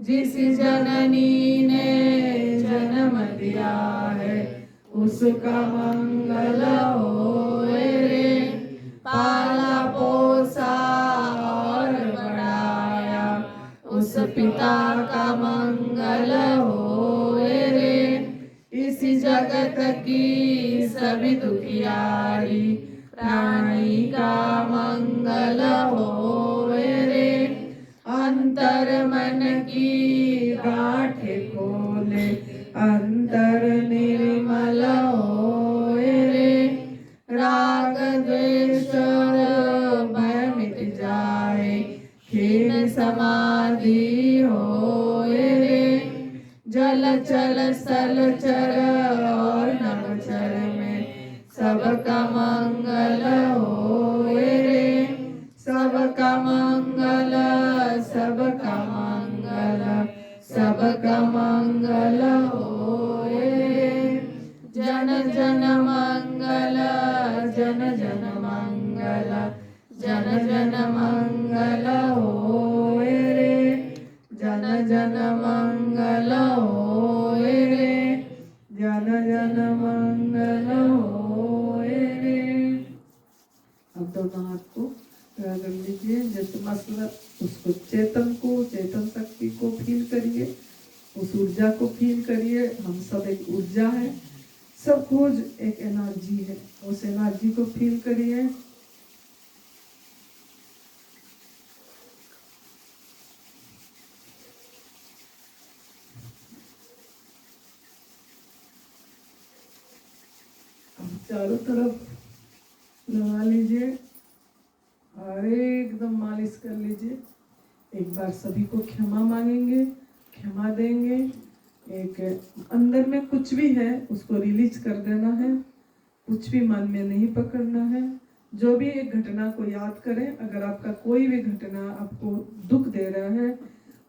जिस जननी ने जन्म दिया है उसका मंगल होए रे। पाला पोसा और बढ़ाया उस पिता का मंगल होए रे। इस जगत की सभी दुखियारी प्राणी का मंगल होए रे। अंतर मन की गांठे खोले अंतर निर्मल होए रे। राग द्वेष भय मिट जाए खीन समाधि होए रे। जल चल स्थल चर और नभचर में सबका मंगल होए रे। सबका मंगल सबका मंगल सबका मंगल होए रे। जन जन मंगल जन जन मंगल जन जन मंगल होए रे। जन जन मंगल होए रे। जन जन मंगल होए रे। अब दोनों हाथ को कर लीजिए, जैसे मसला उसको चेतन को, चेतन शक्ति को फील करिए, उस ऊर्जा को फील करिए। हम सब एक ऊर्जा है, सब कुछ एक एनर्जी है, उस एनर्जी को फील करिए। अब चारों तरफ लगा लीजिए और एकदम मालिश कर लीजिए। एक बार सभी को क्षमा मांगेंगे, क्षमा देंगे। एक अंदर में कुछ भी है उसको रिलीज कर देना है, कुछ भी मन में नहीं पकड़ना है। जो भी एक घटना को याद करें, अगर आपका कोई भी घटना आपको दुख दे रहा है,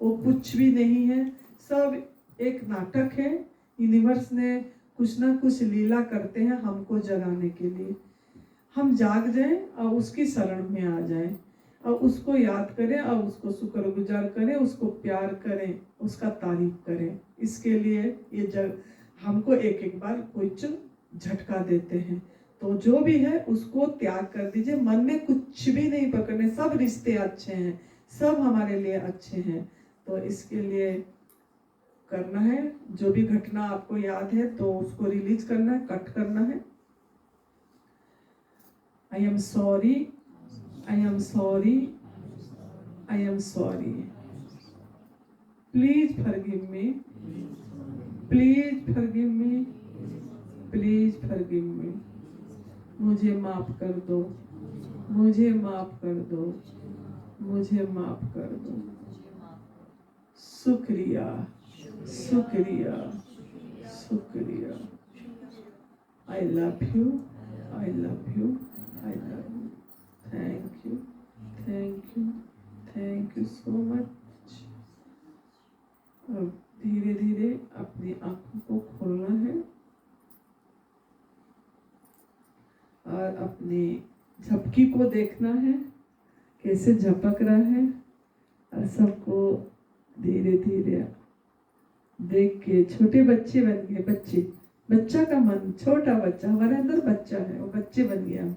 वो कुछ भी नहीं है, सब एक नाटक है। यूनिवर्स ने कुछ ना कुछ लीला करते हैं हमको जगाने के लिए। हम जाग जाएं और उसकी शरण में आ जाएं और उसको याद करें और उसको शुक्रगुजार करें, उसको प्यार करें, उसका तारीफ करें। इसके लिए ये जग हमको एक एक बार कुछ झटका देते हैं, तो जो भी है उसको त्याग कर दीजिए, मन में कुछ भी नहीं पकड़ने, सब रिश्ते अच्छे हैं, सब हमारे लिए अच्छे हैं। तो इसके लिए करना है, जो भी घटना आपको याद है तो उसको रिलीज करना है, कट करना है। I am sorry, I am sorry, I am sorry, please forgive me, please forgive me, please forgive me, मुझे माफ कर दो, मुझे माफ कर दो, मुझे माफ कर दो। शुक्रिया, शुक्रिया, शुक्रिया। आई love you, I love you, I love you. Thank you, thank you, thank you so much. अब धीरे धीरे अपनी आंखों को खोलना है और अपनी झपकी को देखना है, कैसे झपक रहा है, और सबको धीरे धीरे देख के छोटे बच्चे बन गए। बच्चा का मन, छोटा बच्चा, हमारे अंदर बच्चा है, वो बच्चे बन गया हम।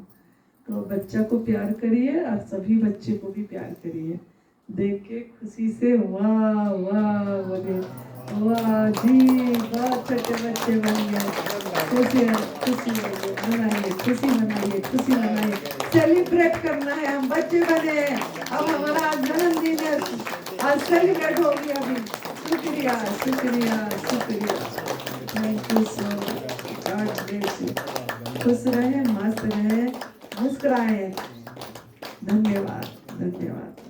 तो बच्चा को प्यार करिए और सभी बच्चे को भी प्यार करिए। देख के खुशी से वाह वाह बोले, वाह जी, बहुत छोटे बच्चे बन गए। खुशी खुशी मनाइए, खुशी मनाइए, खुशी मनाइए, सेलिब्रेट करना है, हम बच्चे बने हैं। अब हमारा जन्मदिन है, आज सेलिब्रेट हो गया। अभी शुक्रिया, शुक्रिया, शुक्रिया। Thank you so much, God bless you. खुश रहे, मस्त रहे, मुस्कुराए। धन्यवाद, धन्यवाद।